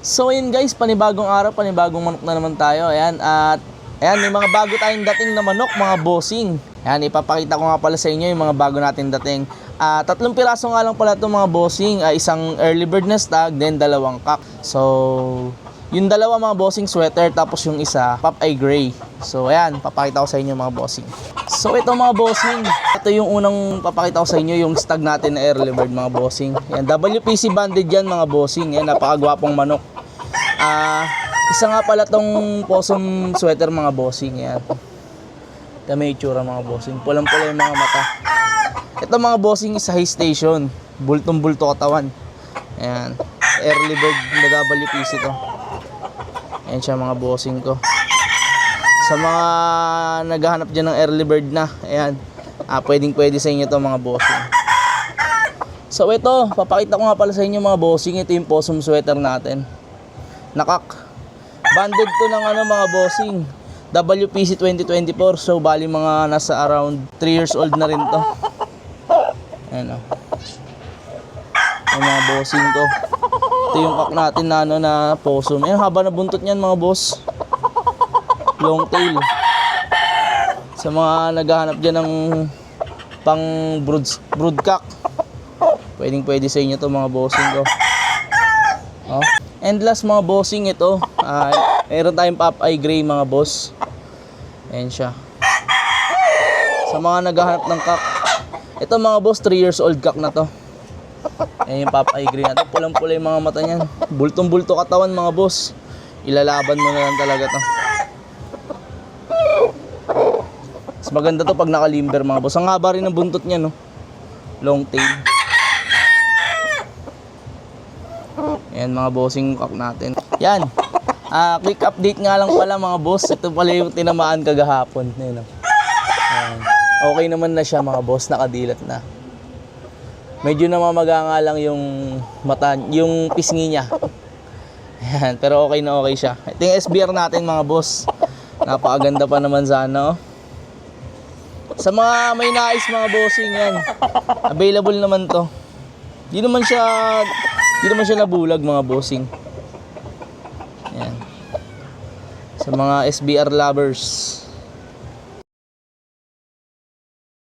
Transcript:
So yun guys, panibagong araw, panibagong manok na naman tayo. Ayan, at ayan, may mga bago tayong dating na manok, mga bossing. Ayan, ipapakita ko nga pala sa inyo yung mga bago natin dating. 3 piraso nga lang pala itong mga bossing, isang early bird na stag, then 2 cock. So yung dalawa mga bossing sweater, tapos yung isa Popeye gray. So ayan, papakita ko sa inyo mga bossing. So ito mga bossing, ito yung unang papakita ko sa inyo, yung stag natin na early bird mga bossing. Ayan, WPC banded yan mga bossing. Ayan, napakagwapong manok. Isa nga pala tong possum sweater mga bossing. Ayan, ito may itsura mga bossing, pulang-pula yung mga mata. Ito mga bossing sa high station, bultong-bulto katawan. Ayan, early bird na WPC to. Ayan siya mga bossing ko. Sa mga naghahanap dyan ng early bird na, ayan, pwedeng-pwede sa inyo to mga bossing. So ito, papakita ko nga pala sa inyo mga bossing. Ito yung possum sweater natin, nakak. Banded to ng mga bossing, WPC 2024. So bali mga nasa around 3 years old na rin to. Ayan o, yung mga bossing ko. Ito yung kak natin na na possum. Ayan, haba na buntot niyan mga boss, long tail. Sa mga naghahanap dyan ng pang brood cock, pwedeng-pwede sa inyo to mga bossing ko. Oh. And last mga bossing, ito meron tayong Popeye gray mga boss. Ayan siya. Sa mga naghahanap ng cock, ito mga boss, 3 years old cock na to. Ayan yung Popeye gray natin, pulang-pula yung mga mata niyan, bultong-bulto katawan mga boss. Ilalaban mo na lang talaga to. Mas maganda to pag nakalimber mga boss. Ang haba rin ng buntot niya, no? Long tail. Ayan mga bossing cock natin. Yan. Quick update nga lang pala mga boss. Ito pala yung tinamaan kagahapon. Ayan, ayan. Okay naman na siya mga boss, nakadilat na. Medyo namamaga nga lang yung mata, yung pisngi niya. Ayan, pero okay na okay siya. Ito yung SBR natin mga boss. Napakaganda pa naman sana, oh. Sa mga may nais mga bossing, yan, available naman to. Di naman siya nabulag mga bossing. Yan. Sa mga SBR lovers,